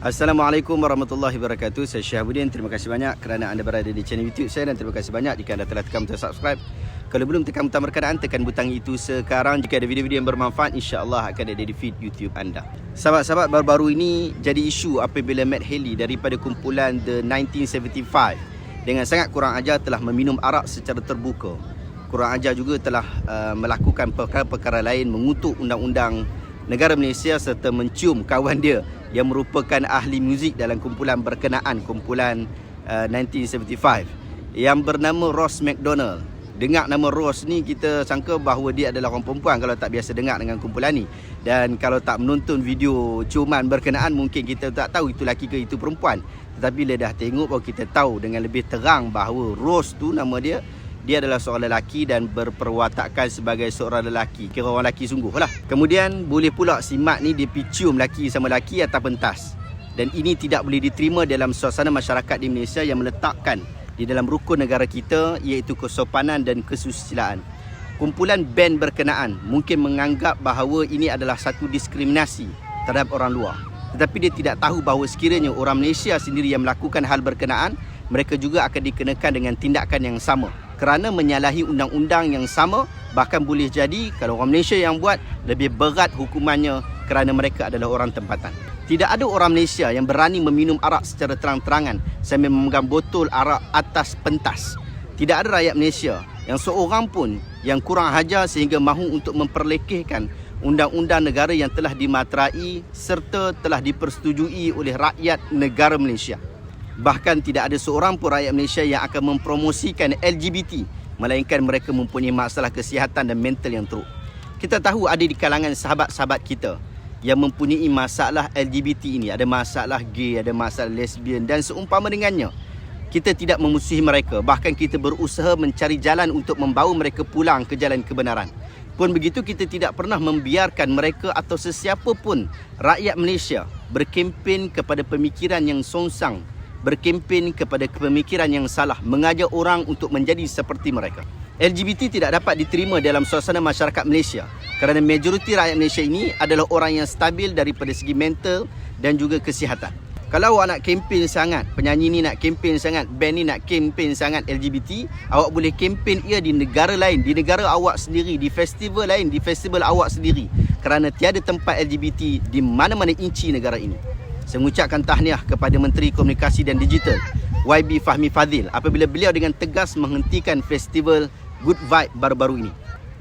Assalamualaikum warahmatullahi wabarakatuh. Saya Syahabuddin. Terima kasih banyak kerana anda berada di channel YouTube saya, dan terima kasih banyak jika anda telah tekan butang subscribe. Kalau belum tekan butang berkenaan, tekan butang itu sekarang. Jika ada video-video yang bermanfaat, insya-Allah akan ada di feed YouTube anda. Sahabat-sahabat, baru-baru ini jadi isu apabila Matt Haley daripada kumpulan The 1975 dengan sangat kurang ajar telah meminum arak secara terbuka. Kurang ajar juga telah melakukan perkara-perkara lain, mengutuk undang-undang negara Malaysia serta mencium kawan dia yang merupakan ahli muzik dalam kumpulan berkenaan, kumpulan 1975 yang bernama Ross McDonald. Dengar nama Ross ni, kita sangka bahawa dia adalah orang perempuan kalau tak biasa dengar dengan kumpulan ni. Dan kalau tak menonton video ciuman berkenaan, mungkin kita tak tahu itu lelaki ke itu perempuan. Tetapi bila dah tengok baru kita tahu dengan lebih terang bahawa Ross tu nama dia adalah seorang lelaki dan berperwatakan sebagai seorang lelaki. Kira orang lelaki sungguh lah. Kemudian boleh pula si Mat ni dia cium lelaki sama lelaki atas pentas. Dan ini tidak boleh diterima dalam suasana masyarakat di Malaysia yang meletakkan di dalam rukun negara kita, iaitu kesopanan dan kesusilaan. Kumpulan band berkenaan mungkin menganggap bahawa ini adalah satu diskriminasi terhadap orang luar. Tetapi dia tidak tahu bahawa sekiranya orang Malaysia sendiri yang melakukan hal berkenaan, mereka juga akan dikenakan dengan tindakan yang sama kerana menyalahi undang-undang yang sama. Bahkan boleh jadi kalau orang Malaysia yang buat, lebih berat hukumannya kerana mereka adalah orang tempatan. Tidak ada orang Malaysia yang berani meminum arak secara terang-terangan sambil memegang botol arak atas pentas. Tidak ada rakyat Malaysia yang seorang pun yang kurang ajar sehingga mahu untuk memperlekehkan undang-undang negara yang telah dimaterai serta telah dipersetujui oleh rakyat negara Malaysia. Bahkan tidak ada seorang pun rakyat Malaysia yang akan mempromosikan LGBT, melainkan mereka mempunyai masalah kesihatan dan mental yang teruk. Kita tahu ada di kalangan sahabat-sahabat kita yang mempunyai masalah LGBT ini, ada masalah gay, ada masalah lesbian dan seumpama dengannya. Kita tidak memusuhi mereka, bahkan kita berusaha mencari jalan untuk membawa mereka pulang ke jalan kebenaran. Pun begitu, kita tidak pernah membiarkan mereka atau sesiapa pun rakyat Malaysia berkempen kepada pemikiran yang songsang, berkempen kepada pemikiran yang salah, mengajak orang untuk menjadi seperti mereka. LGBT tidak dapat diterima dalam suasana masyarakat Malaysia kerana majoriti rakyat Malaysia ini adalah orang yang stabil daripada segi mental dan juga kesihatan. Kalau awak nak kempen sangat, penyanyi ni nak kempen sangat, band ni nak kempen sangat LGBT, awak boleh kempen ia di negara lain, di negara awak sendiri, di festival lain, di festival awak sendiri, kerana tiada tempat LGBT di mana-mana inci negara ini. Saya mengucapkan tahniah kepada Menteri Komunikasi dan Digital YB Fahmi Fadzil apabila beliau dengan tegas menghentikan festival Good Vibe baru-baru ini.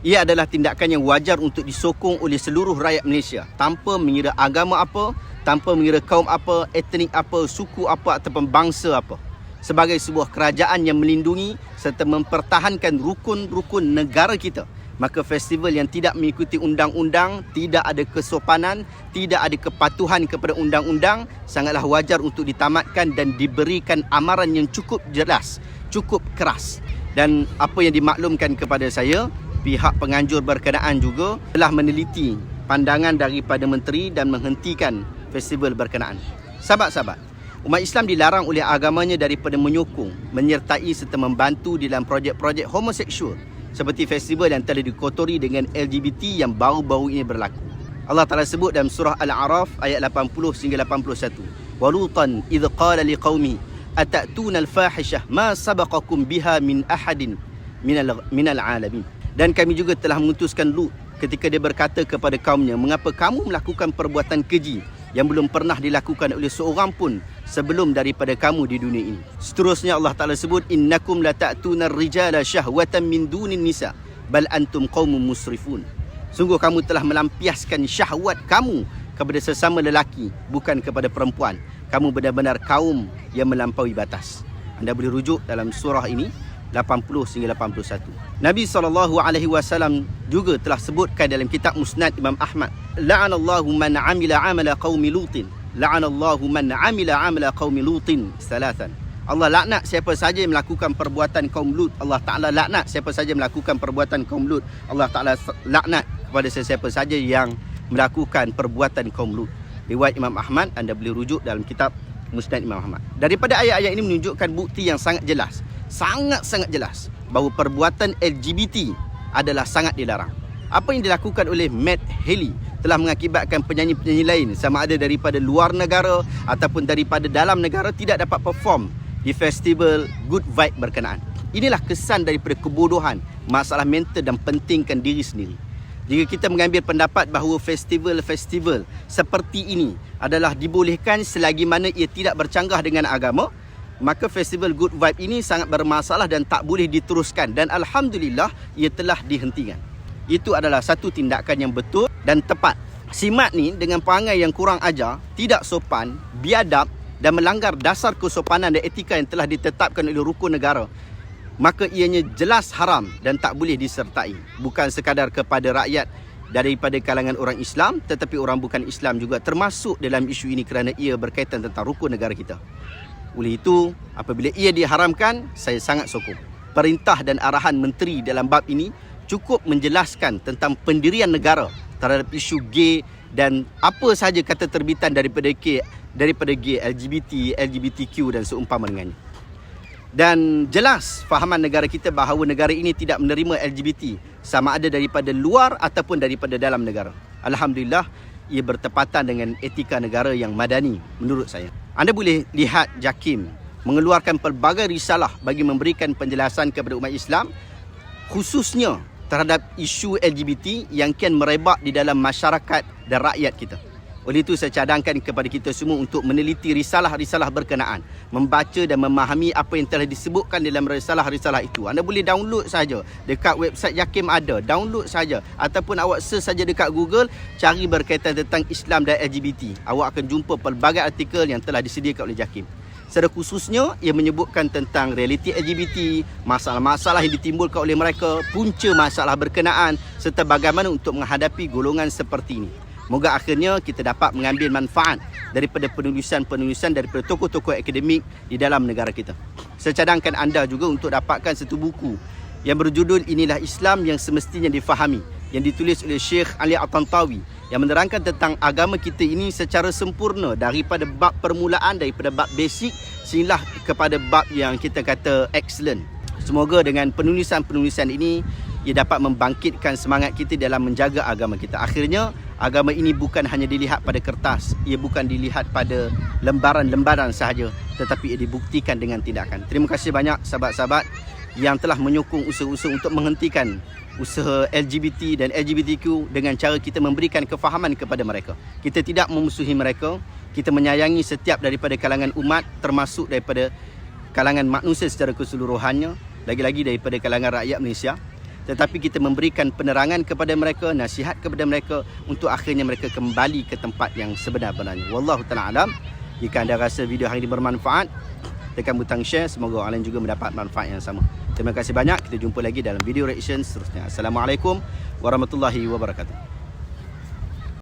Ia adalah tindakan yang wajar untuk disokong oleh seluruh rakyat Malaysia tanpa mengira agama apa, tanpa mengira kaum apa, etnik apa, suku apa ataupun bangsa apa. Sebagai sebuah kerajaan yang melindungi serta mempertahankan rukun-rukun negara kita, maka festival yang tidak mengikuti undang-undang, tidak ada kesopanan, tidak ada kepatuhan kepada undang-undang, sangatlah wajar untuk ditamatkan dan diberikan amaran yang cukup jelas, cukup keras. Dan apa yang dimaklumkan kepada saya, pihak penganjur berkenaan juga telah meneliti pandangan daripada menteri dan menghentikan festival berkenaan. Sahabat-sahabat, umat Islam dilarang oleh agamanya daripada menyokong, menyertai serta membantu dalam projek-projek homoseksual seperti festival yang telah dikotori dengan LGBT yang baru-baru ini berlaku. Allah Ta'ala sebut dalam surah Al-A'raf ayat 80 hingga 81. Walutan idh qala liqaumi atatuna al-fahishah ma sabaqakum biha min ahadin minal alamin. Dan kami juga telah mengutuskan Lut ketika dia berkata kepada kaumnya, mengapa kamu melakukan perbuatan keji yang belum pernah dilakukan oleh seorang pun sebelum daripada kamu di dunia ini. Seterusnya Allah Ta'ala sebut, innakum la ta'tuna ar-rijala syahwatan min dunin nisa bal antum qaumun musrifun. Sungguh kamu telah melampiaskan syahwat kamu kepada sesama lelaki, bukan kepada perempuan. Kamu benar-benar kaum yang melampaui batas. Anda boleh rujuk dalam surah ini 80 hingga 81. Nabi SAW juga telah sebutkan dalam kitab Musnad Imam Ahmad, la'anallahu man 'amila 'amala qaumi lutin, la'anallahu man 'amila 'amala qaumi lutin salatan. Allah laknat siapa saja yang melakukan perbuatan kaum Lut. Allah Ta'ala laknat siapa saja melakukan perbuatan kaum Lut. Allah Ta'ala laknat kepada sesiapa saja yang melakukan perbuatan kaum Lut. Riwayat Imam Ahmad, anda boleh rujuk dalam kitab Musnad Imam Ahmad. Daripada ayat-ayat ini menunjukkan bukti yang sangat jelas, sangat-sangat jelas bahawa perbuatan LGBT adalah sangat dilarang. Apa yang dilakukan oleh Matt Healy telah mengakibatkan penyanyi-penyanyi lain sama ada daripada luar negara ataupun daripada dalam negara tidak dapat perform di festival Good Vibe berkenaan. Inilah kesan daripada kebodohan, masalah mental dan pentingkan diri sendiri. Jika kita mengambil pendapat bahawa festival-festival seperti ini adalah dibolehkan selagi mana ia tidak bercanggah dengan agama, maka festival Good Vibe ini sangat bermasalah dan tak boleh diteruskan, dan alhamdulillah ia telah dihentikan. Itu adalah satu tindakan yang betul dan tepat. Si Mat ni dengan perangai yang kurang ajar, tidak sopan, biadab dan melanggar dasar kesopanan dan etika yang telah ditetapkan oleh rukun negara, maka ianya jelas haram dan tak boleh disertai. Bukan sekadar kepada rakyat daripada kalangan orang Islam, tetapi orang bukan Islam juga termasuk dalam isu ini kerana ia berkaitan tentang rukun negara kita. Oleh itu, apabila ia diharamkan, saya sangat sokong. Perintah dan arahan menteri dalam bab ini cukup menjelaskan tentang pendirian negara terhadap isu gay dan apa sahaja kata terbitan daripada gay, LGBT, LGBTQ dan seumpama dengannya. Dan jelas fahaman negara kita bahawa negara ini tidak menerima LGBT sama ada daripada luar ataupun daripada dalam negara. Alhamdulillah, ia bertepatan dengan etika negara yang madani menurut saya. Anda boleh lihat JAKIM mengeluarkan pelbagai risalah bagi memberikan penjelasan kepada umat Islam, khususnya terhadap isu LGBT yang kian merebak di dalam masyarakat dan rakyat kita. Oleh itu saya cadangkan kepada kita semua untuk meneliti risalah-risalah berkenaan, membaca dan memahami apa yang telah disebutkan dalam risalah-risalah itu. Anda boleh download saja dekat website JAKIM ada, download saja, ataupun awak search saja dekat Google, cari berkaitan tentang Islam dan LGBT. Awak akan jumpa pelbagai artikel yang telah disediakan oleh JAKIM. Secara khususnya, ia menyebutkan tentang realiti LGBT, masalah-masalah yang ditimbulkan oleh mereka, punca masalah berkenaan, serta bagaimana untuk menghadapi golongan seperti ini. Moga akhirnya kita dapat mengambil manfaat daripada penulisan-penulisan daripada tokoh-tokoh akademik di dalam negara kita. Saya cadangkan anda juga untuk dapatkan satu buku yang berjudul Inilah Islam yang Semestinya Difahami, yang ditulis oleh Syekh Ali At-Tantawi, yang menerangkan tentang agama kita ini secara sempurna daripada bab permulaan, daripada bab basic sehinggalah kepada bab yang kita kata excellent. Semoga dengan penulisan-penulisan ini ia dapat membangkitkan semangat kita dalam menjaga agama kita. Akhirnya, agama ini bukan hanya dilihat pada kertas, ia bukan dilihat pada lembaran-lembaran sahaja, tetapi ia dibuktikan dengan tindakan. Terima kasih banyak sahabat-sahabat yang telah menyokong usaha-usaha untuk menghentikan usaha LGBT dan LGBTQ dengan cara kita memberikan kefahaman kepada mereka. Kita tidak memusuhi mereka, kita menyayangi setiap daripada kalangan umat, termasuk daripada kalangan manusia secara keseluruhannya, lagi-lagi daripada kalangan rakyat Malaysia. Tetapi kita memberikan penerangan kepada mereka, nasihat kepada mereka untuk akhirnya mereka kembali ke tempat yang sebenar-benarnya. Wallahu ta'ala alam. Jika anda rasa video hari ini bermanfaat, tekan butang share. Semoga orang lain juga mendapat manfaat yang sama. Terima kasih banyak. Kita jumpa lagi dalam video reaction seterusnya. Assalamualaikum warahmatullahi wabarakatuh.